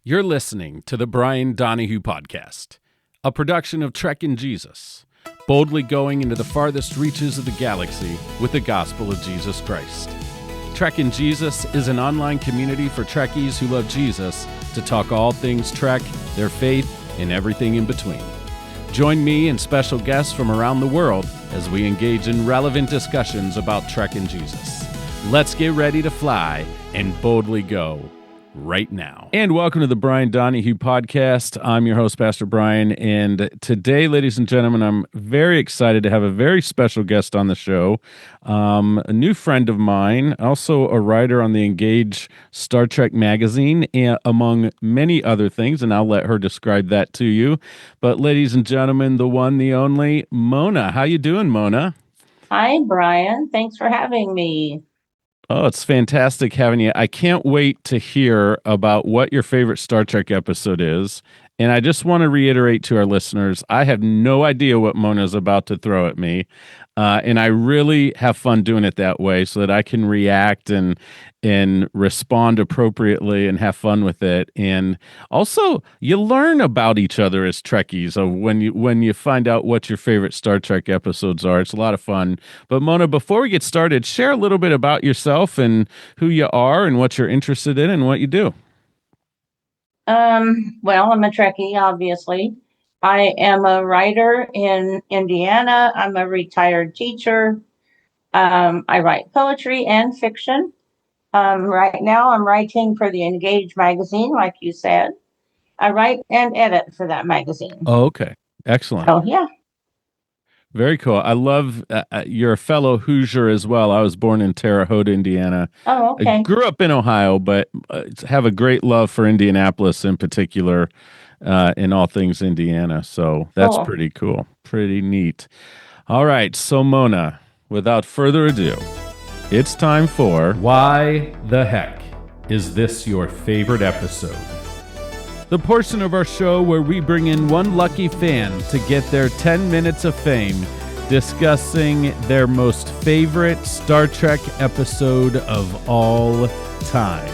You're listening to the Brian Donahue Podcast, a production of Trekking Jesus, boldly going into the farthest reaches of the galaxy with the gospel of Jesus Christ. Trekking Jesus is an online community for Trekkies who love Jesus to talk all things Trek, their faith, and everything in between. Join me and special guests from around the world as we engage in relevant discussions about Trekking Jesus. Let's get ready to fly and boldly go right now. And welcome to the Brian Donahue Podcast. I'm your host, Pastor Brian, and today, ladies and gentlemen, I'm very excited to have a very special guest on the show, a new friend of mine, also a writer on the Engage Star Trek magazine, among many other things, and I'll let her describe that to you. But ladies and gentlemen, the one, the only, Mona. How you doing, Mona? Hi, Brian. Thanks for having me. Oh, it's fantastic having you. I can't wait to hear about what your favorite Star Trek episode is. And I just want to reiterate to our listeners, I have no idea what Mona's about to throw at me. And I really have fun doing it that way so that I can react and respond appropriately and have fun with it. And also, you learn about each other as Trekkies when you find out what your favorite Star Trek episodes are. It's a lot of fun. But Mona, before we get started, share a little bit about yourself and who you are and what you're interested in and what you do. Well, I'm a Trekkie, obviously. I am a writer in Indiana. I'm a retired teacher. I write poetry and fiction. Right now, I'm writing for the Engage magazine, like you said. I write and edit for that magazine. Oh, okay. Excellent. Oh, yeah. Very cool. I love you're a fellow Hoosier as well. I was born in Terre Haute, Indiana. Oh, okay. I grew up in Ohio, but have a great love for Indianapolis in particular, in all things Indiana. So that's Cool. pretty cool. Pretty neat. All right. So, Mona, without further ado, it's time for Why the Heck Is This Your Favorite Episode? The portion of our show where we bring in one lucky fan to get their 10 minutes of fame discussing their most favorite Star Trek episode of all time.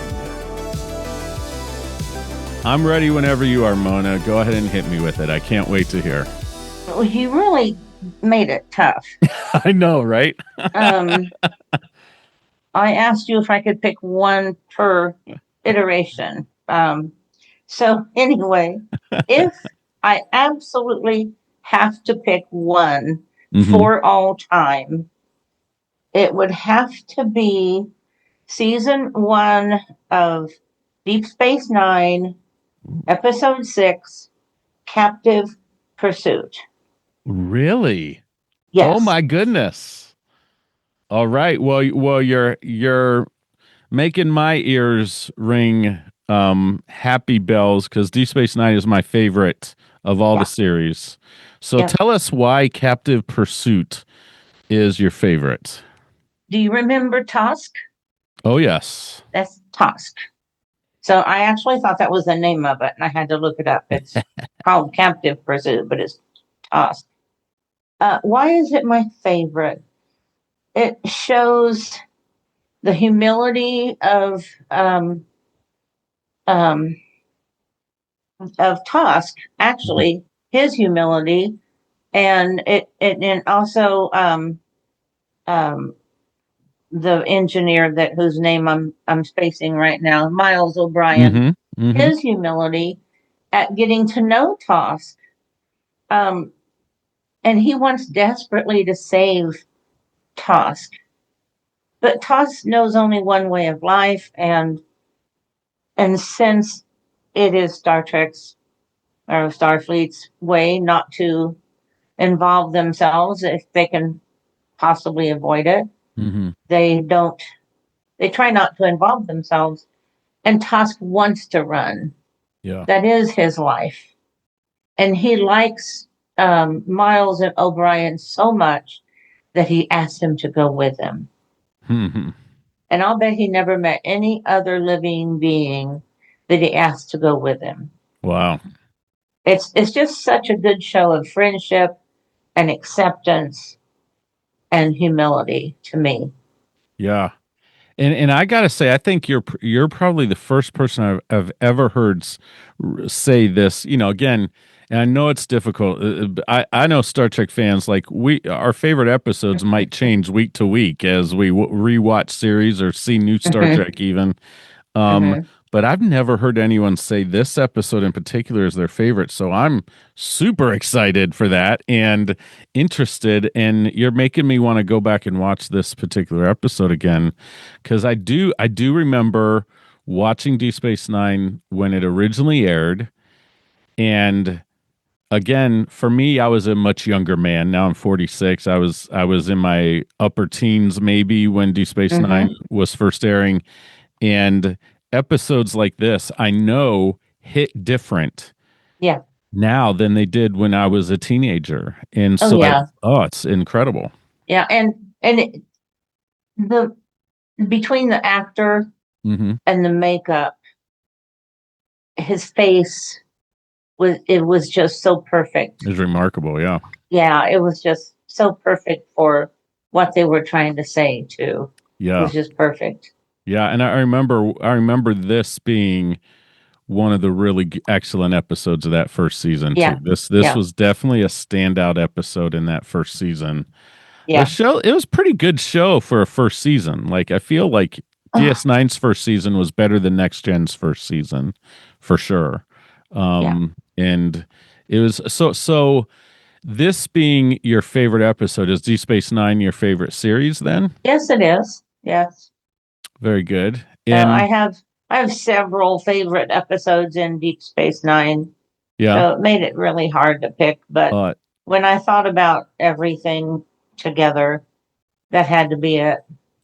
I'm ready whenever you are, Mona. Go ahead and hit me with it. I can't wait to hear. Well, you really made it tough. I know, right? I asked you if I could pick one per iteration. So anyway, if I absolutely have to pick one for all time, it would have to be season 1 of Deep Space Nine, episode 6, Captive Pursuit. Really? Yes. Oh my goodness. All right. Well, you're making my ears ring happy bells because Deep Space Nine is my favorite of all the series. So tell us why Captive Pursuit is your favorite. Do you remember Tusk? Oh, yes. That's Tusk. So I actually thought that was the name of it, and I had to look it up. It's called Captive Pursuit, but it's Tusk. Why is it my favorite? It shows the humility of Tusk, actually, his humility, and it also the engineer whose name I'm spacing right now, Miles O'Brien, his humility at getting to know Tusk, and he wants desperately to save Tusk, but Tusk knows only one way of life, and since it is Star Trek's or Starfleet's way not to involve themselves if they can possibly avoid it, they try not to involve themselves. And Tusk wants to run. Yeah. That is his life. And he likes Miles and O'Brien so much that he asked him to go with him. And I'll bet he never met any other living being that he asked to go with him. Wow. It's just such a good show of friendship and acceptance and humility to me. Yeah. And I gotta say, I think you're probably the first person I've ever heard say this. You know, again, and I know it's difficult. I know Star Trek fans like we our favorite episodes might change week to week as we rewatch series or see new Star Hmm. Trek even. Um, Hmm. but I've never heard anyone say this episode in particular is their favorite. So I'm super excited for that and interested. And you're making me want to go back and watch this particular episode again because I do remember watching Deep Space Nine when it originally aired. And again, for me, I was a much younger man. Now I'm 46. I was in my upper teens maybe when Deep Space Nine Hmm. was first airing, and episodes like this, I know, hit different Yeah. now than they did when I was a teenager. And Oh so yeah. it's incredible. Yeah. And the between the actor Hmm. and the makeup, his face was just so perfect. It's remarkable. Yeah. Yeah, it was just so perfect for what they were trying to say too. It Yeah. was just perfect. Yeah. And I remember this being one of the really excellent episodes of that first season too. Yeah. This Yeah. was definitely a standout episode in that first season. The Yeah. show, it was a pretty good show for a first season. Like I feel like Oh, DS9's first season was better than Next Gen's first season for sure. yeah. And it was so this being your favorite episode, is Deep Space Nine your favorite series then? Yes, it is. Yes. Very good. I And have several favorite episodes in Deep Space Nine, yeah, so it made it really hard to pick. But uh when I thought about everything together, that had to be it.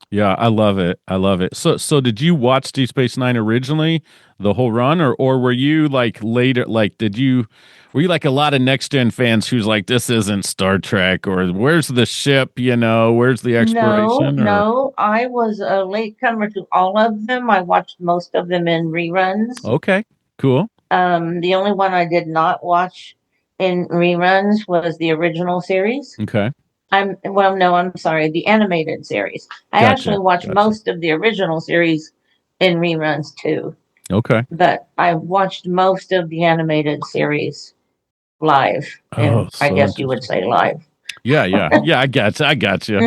yeah, I love it. I love it. So did you watch Deep Space Nine originally, the whole run, or were you like later? Like, were you like a lot of next gen fans who's like, this isn't Star Trek, or where's the ship? You know, where's the No, exploration? Or no, I was a latecomer to all of them. I watched most of them in reruns. okay, cool, The only one I did not watch in reruns was the original series. okay, No, I'm sorry, the animated series. I actually gotcha, watched gotcha, most of the original series in reruns too, okay. but I watched most of the animated series live, Oh, and I so guess you would interesting. say live. Yeah, yeah, yeah. I got you. I got you.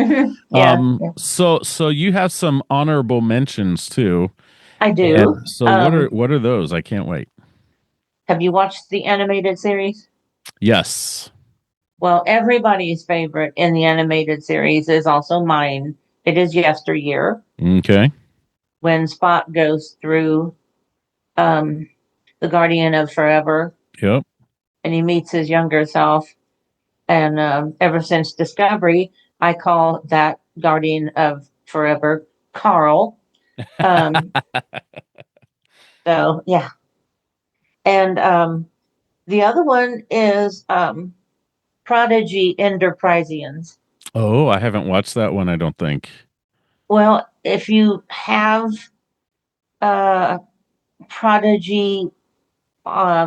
Yeah, yeah, So you have some honorable mentions too, I do. and so what are those? I can't wait. Have you watched the animated series? Yes. Well, everybody's favorite in the animated series is also mine. It is Yesteryear Okay. when Spock goes through um, the Guardian of Forever Yep. and he meets his younger self. And ever since Discovery, I call that Guardian of Forever Carl. Um, so, yeah. And the other one is Prodigy Enterprisians. Oh, I haven't watched that one, I don't think. Well, if you have uh, Prodigy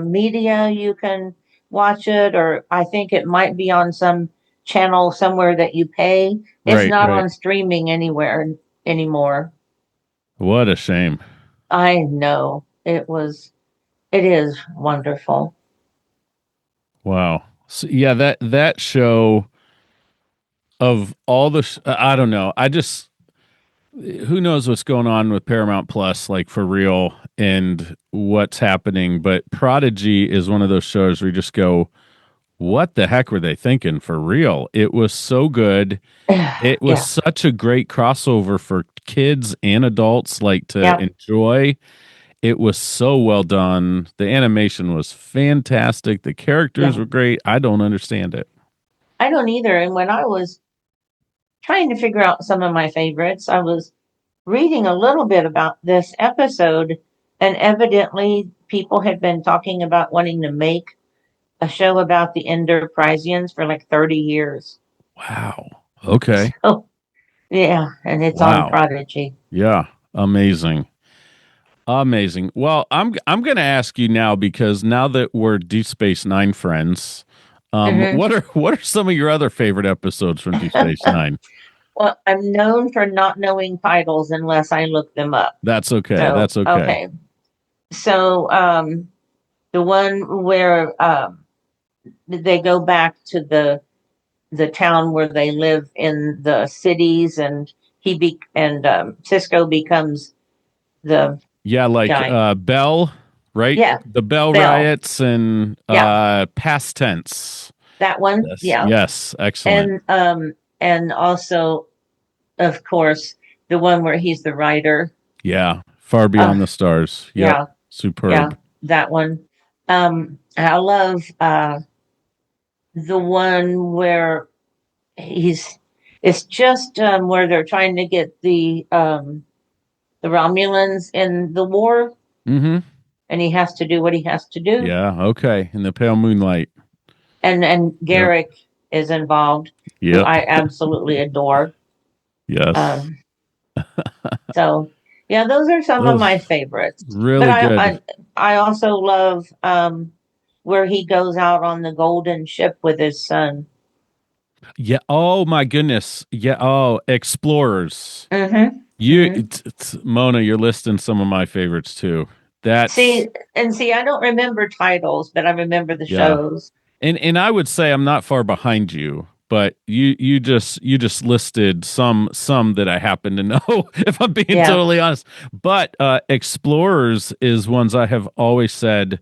media, you can watch it, or I think it might be on some channel somewhere that you pay. It's Right, not right. on streaming anywhere anymore. What a shame. I know it is wonderful. Wow. So, yeah, that show of all the I don't know. I just who knows what's going on with Paramount Plus like for real and what's happening, but Prodigy is one of those shows where you just go, what the heck were they thinking for real? It was so good. It was Yeah, such a great crossover for kids and adults like to yeah, enjoy. It was so well done. The animation was fantastic. The characters yeah. were great. I don't understand it. I don't either. And when I was trying to figure out some of my favorites, I was reading a little bit about this episode, and evidently people had been talking about wanting to make a show about the Enterprisians for like 30 years. Wow. Okay. So, yeah, and it's on Wow. Prodigy. Yeah. Amazing. Amazing. Well, I'm going to ask you now because now that we're Deep Space Nine friends, Hmm. what are some of your other favorite episodes from Deep Space Nine? Well, I'm known for not knowing titles unless I look them up. That's okay. So, That's okay. okay. So, the one where they go back to the town where they live in the cities, and Cisco becomes the like guy. Bell, right? Yeah, The Bell Bell. riots and Yeah, past tense. that one. Yes. Yeah, Yes. Excellent. and also, of course, the one where he's the writer. Yeah. Far beyond the stars. Yep. Yeah, yeah, Superb. that one. I love the one where he's. It's just where they're trying to get the Romulans in the war, Mm-hmm. and he has to do what he has to do. Yeah. Okay. In the pale moonlight. And Yep. Garrick is involved, who Yep. I absolutely adore. Yes. Um, so yeah, those are some of Those my favorites. But really I good. I, I also love where he goes out on the golden ship with his son. Yeah. Oh my goodness. Yeah. Oh, explorers. Mm-hmm. You, Mm-hmm. Mona, you're listing some of my favorites too. That's See, I don't remember titles, but I remember the yeah. shows. And I would say I'm not far behind you, but you just listed some that I happen to know if I'm being Yeah, totally honest. But explorers is ones I have always said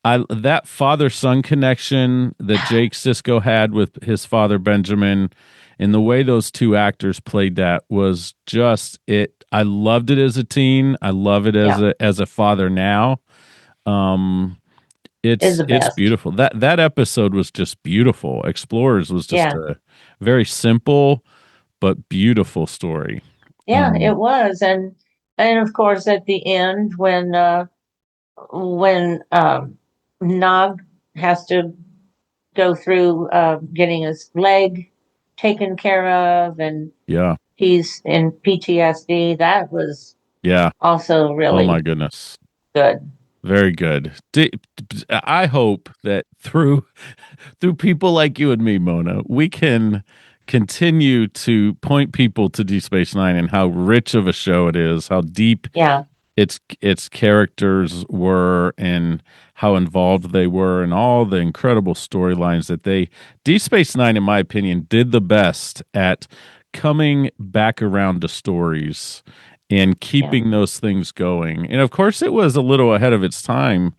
I that father son connection that Jake Sisko had with his father Benjamin, and the way those two actors played that was just it. I loved it as a teen. I love it yeah, as a father now. Um, is the it's best. beautiful. That episode was just beautiful. Explorers was just Yeah, a very simple but beautiful story. yeah, it was, and of course at the end when Nog has to go through getting his leg taken care of, and Yeah, he's in PTSD. That was yeah. also Oh my really goodness. good. Very good. I hope that through people like you and me, Mona, we can continue to point people to D Space Nine and how rich of a show it is, how deep Yeah, its characters were, and how involved they were, and all the incredible storylines that they D Space Nine, in my opinion, did the best at coming back around to stories and yeah. keeping those things going. And of course, it was a little ahead of its time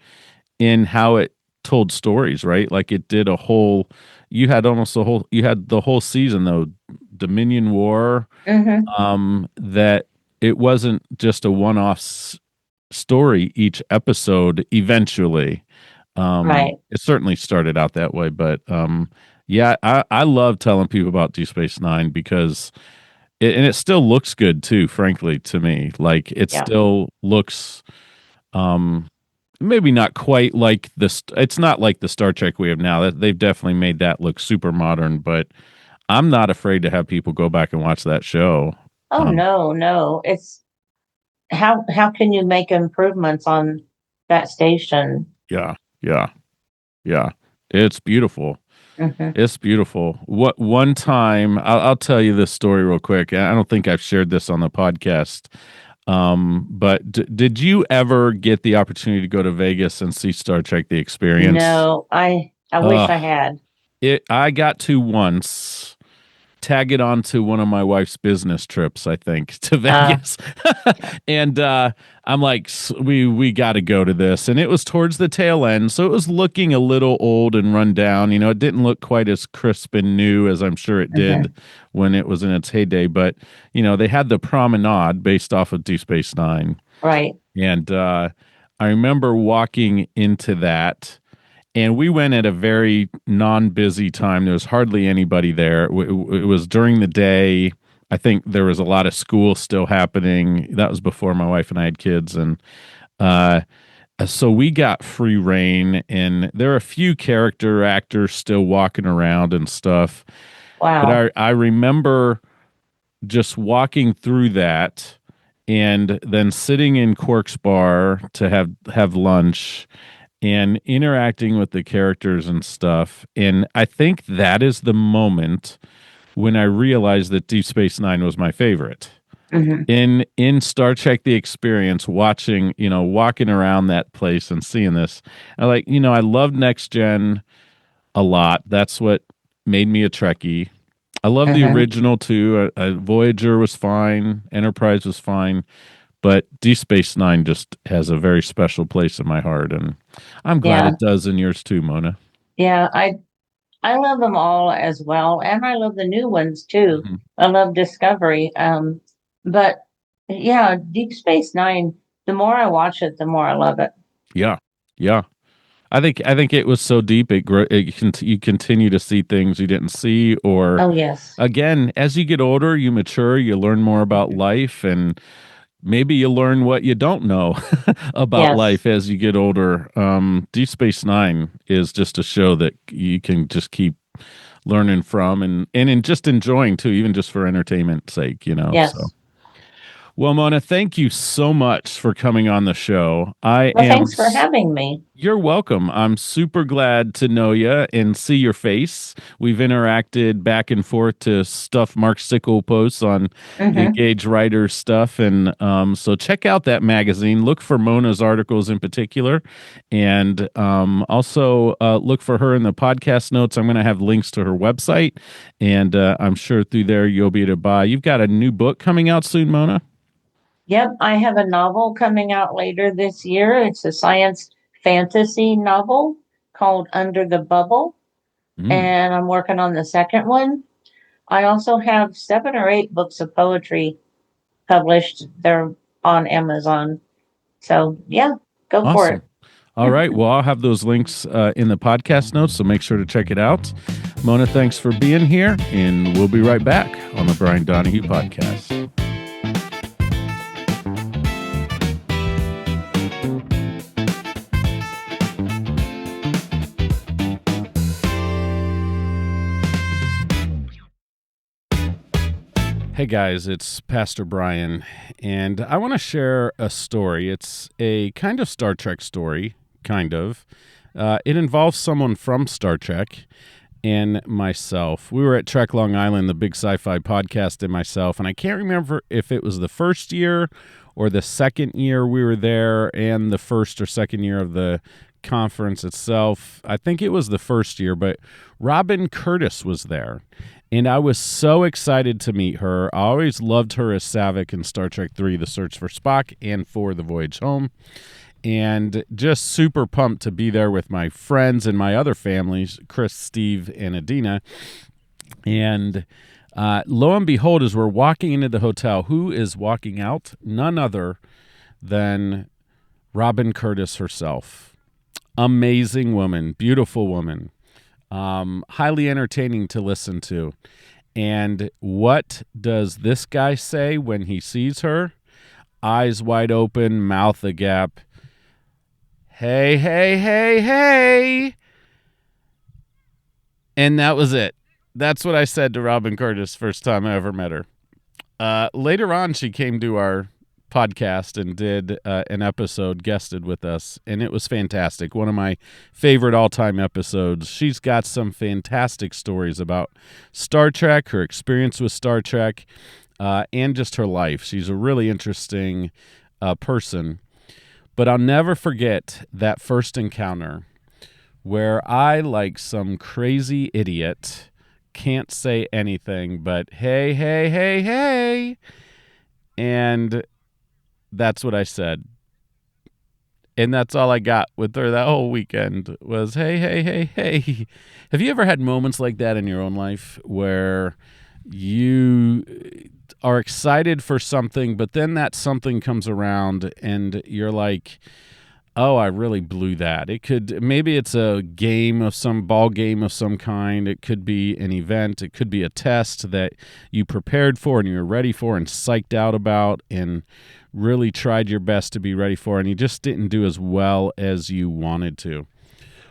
in how it told stories, right? Like it did a whole you had the whole season though, Dominion War, Mm-hmm. that it wasn't just a one-off story each episode eventually. Right. It certainly started out that way, but yeah, I love telling people about Deep Space Nine because and it still looks good too, frankly, to me. Like it Yeah. still looks um maybe not quite like this. It's not like the Star Trek we have now. That they've definitely made that look super modern, but I'm not afraid to have people go back and watch that show. Oh Um, no, no. It's how can you make improvements on that station? yeah, yeah, yeah. It's beautiful. Mm-hmm. It's beautiful. What one time I'll tell you this story real quick. I don't think I've shared this on the podcast. But did you ever get the opportunity to go to Vegas and see Star Trek: The Experience? No, I wish Uh, I had. I got to once tag it onto one of my wife's business trips, I think, to Uh, Vegas. And I'm like, we got to go to this. And it was towards the tail end. So it was looking a little old and run down. You know, it didn't look quite as crisp and new as I'm sure it did mhm. when it was in its heyday. But, you know, they had the promenade based off of Deep Space Nine. Right. And I remember walking into that, and we went at a very non-busy time. There was hardly anybody there. It was during the day. I think there was a lot of school still happening. That was before my wife and I had kids, and uh, so we got free reign. And there are a few character actors still walking around and stuff. But Wow. I remember just walking through that, and then sitting in Quark's bar to have lunch and interacting with the characters and stuff. And I think that is the moment when I realized that Deep Space Nine was my favorite. Mm-hmm. In Star Trek The Experience, watching, walking around that place and seeing this, I love Next Gen a lot. That's what made me a Trekkie. I love the Mm-hmm. original too. Voyager was fine, Enterprise was fine, but Deep Space Nine just has a very special place in my heart, and I'm glad Yeah. it does in yours too, Mona. Yeah. I love them all as well, and I love the new ones too. Mhm. I love Discovery. But yeah, Deep Space Nine. The more I watch it, the more I love it. Yeah, yeah. I think it was so deep. You continue to see things you didn't see, or Oh yes. again, as you get older, you mature, you learn more about Mhm. life, and maybe you learn what you don't know about Yes. life as you get older. Deep Space Nine is just a show that you can just keep learning from, and just enjoying too, even just for entertainment's sake. So. Yes. Well, Mona, thank you so much for coming on the show. I Well, am. thanks for having me. You're welcome. I'm super glad to know you and see your face. We've interacted back and forth to stuff Mark Sickle posts on Mm-hmm. Engage Writers stuff. And so check out that magazine. Look for Mona's articles in particular. And also look for her in the podcast notes. I'm going to have links to her website. And I'm sure through there you'll be able to buy. You've got a new book coming out soon, Mona? Yep, I have a novel coming out later this year. It's a science fantasy novel called Under the Bubble, Mm, and I'm working on the second one. I also have 7 or 8 books of poetry published. They're on Amazon. So, yeah, go for it. awesome. All right. Well, I'll have those links in the podcast notes, so make sure to check it out. Mona, thanks for being here, and we'll be right back on the Brian Donahue podcast. Hey guys, it's Pastor Brian, and I want to share a story. It's a kind of Star Trek story, kind of. It involves someone from Star Trek and myself. We were at Trek Long Island, the big sci-fi podcast, and myself, and I can't remember if it was the first year or the second year we were there, and the first or second year of the conference itself. I think it was the first year, but Robin Curtis was there. And I was so excited to meet her. I always loved her as Saavik in Star Trek III, The Search for Spock, and for The Voyage Home. And just super pumped to be there with my friends and my other families, Chris, Steve, and Adina. And lo and behold, as we're walking into the hotel, who is walking out? None other than Robin Curtis herself. Amazing woman, beautiful woman. Highly entertaining to listen to. And what does this guy say when he sees her? Eyes wide open, mouth agape. Hey, hey, hey, hey. And that was it. That's what I said to Robin Curtis first time I ever met her. Later on, she came to our podcast and did an episode, guested with us, and it was fantastic. One of my favorite all-time episodes. She's got some fantastic stories about Star Trek, her experience with Star Trek, and just her life. She's a really interesting person. But I'll never forget that first encounter where I, like some crazy idiot, can't say anything but, hey, hey, hey, hey. And that's what I said. And that's all I got with her that whole weekend was, hey, hey, hey, hey. Have you ever had moments like that in your own life where you are excited for something, but then that something comes around and you're like, oh, I really blew that. Maybe it's a game of some ball game of some kind. It could be an event. It could be a test that you prepared for and you're ready for and psyched out about and really tried your best to be ready for, and you just didn't do as well as you wanted to.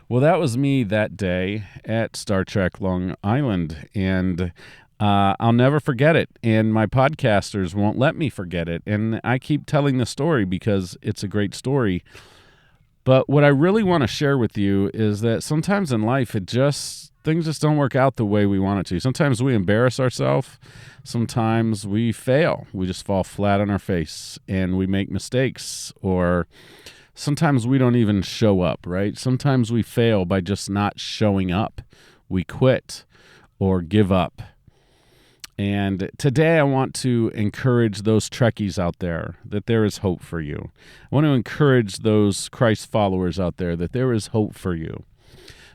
Well, that was me that day at Star Trek Long Island, and I'll never forget it, and my podcasters won't let me forget it, and I keep telling the story because it's a great story. But what I really want to share with you is that sometimes in life, things just don't work out the way we want it to. Sometimes we embarrass ourselves. Sometimes we fail. We just fall flat on our face and we make mistakes. Or sometimes we don't even show up, right? Sometimes we fail by just not showing up. We quit or give up. And today I want to encourage those Trekkies out there that there is hope for you. I want to encourage those Christ followers out there that there is hope for you.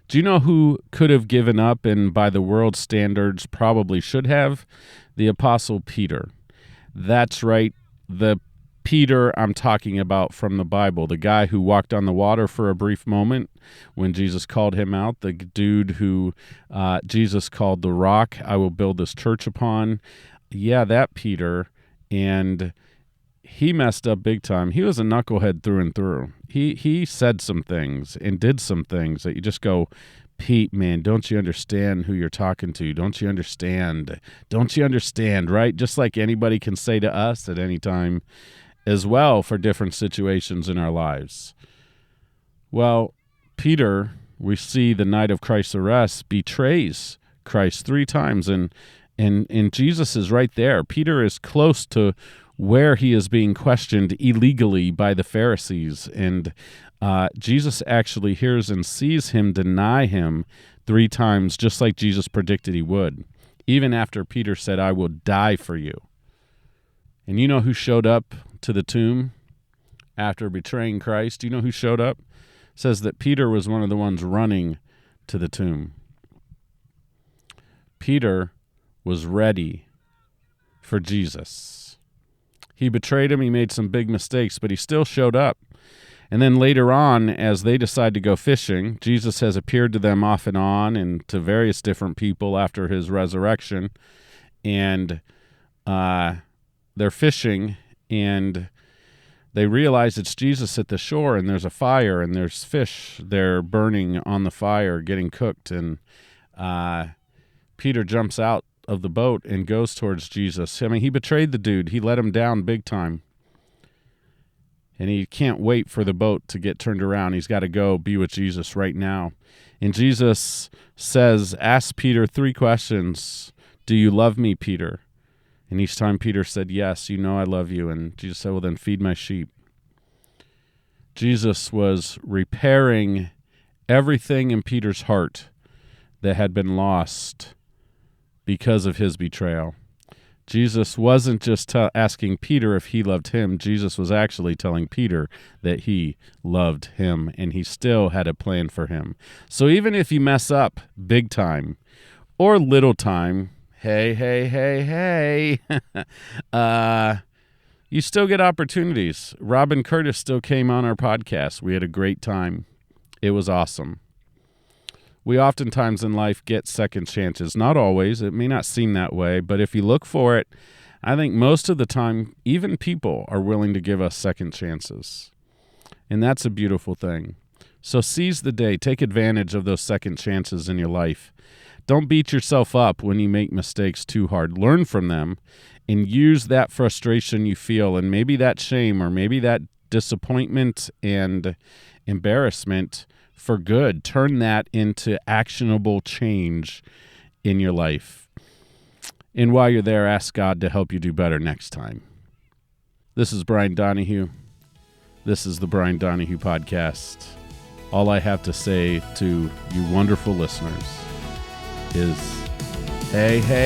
Do you know who could have given up and by the world's standards probably should have? The Apostle Peter. That's right, the Peter I'm talking about from the Bible, the guy who walked on the water for a brief moment when Jesus called him out, the dude who Jesus called the rock I will build this church upon. Yeah, that Peter. And he messed up big time. He was a knucklehead through and through. He said some things and did some things that you just go, Pete, man, don't you understand who you're talking to? Don't you understand? Don't you understand, right? Just like anybody can say to us at any time as well for different situations in our lives. Well, Peter, we see the night of Christ's arrest, betrays Christ 3 times, and Jesus is right there. Peter is close to where he is being questioned illegally by the Pharisees, and Jesus actually hears and sees him deny him 3 times, just like Jesus predicted he would, even after Peter said, I will die for you. And you know who showed up to the tomb after betraying Christ? Do you know who showed up? It says that Peter was one of the ones running to the tomb. Peter was ready for Jesus. He betrayed him. He made some big mistakes, but he still showed up. And then later on, as they decide to go fishing, Jesus has appeared to them off and on and to various different people after his resurrection. And they're fishing, and they realize it's Jesus at the shore, and there's a fire, and there's fish there burning on the fire, getting cooked. And Peter jumps out of the boat and goes towards Jesus. I mean, he betrayed the dude. He let him down big time. And he can't wait for the boat to get turned around. He's got to go be with Jesus right now. And Jesus says, ask Peter 3 questions. Do you love me, Peter? And each time Peter said, yes, you know I love you. And Jesus said, well, then feed my sheep. Jesus was repairing everything in Peter's heart that had been lost because of his betrayal. Jesus wasn't just asking Peter if he loved him. Jesus was actually telling Peter that he loved him, and he still had a plan for him. So even if you mess up big time or little time, hey, you still get opportunities. Robin Curtis still came on our podcast. We had a great time. It was awesome. We oftentimes in life get second chances. Not always. It may not seem that way, but if you look for it, I think most of the time, even people are willing to give us second chances. And that's a beautiful thing. So seize the day. Take advantage of those second chances in your life. Don't beat yourself up when you make mistakes too hard. Learn from them and use that frustration you feel, and maybe that shame or maybe that disappointment and embarrassment for good. Turn that into actionable change in your life. And while you're there, ask God to help you do better next time. This is Brian Donahue. This is the Brian Donahue Podcast. All I have to say to you wonderful listeners is, hey.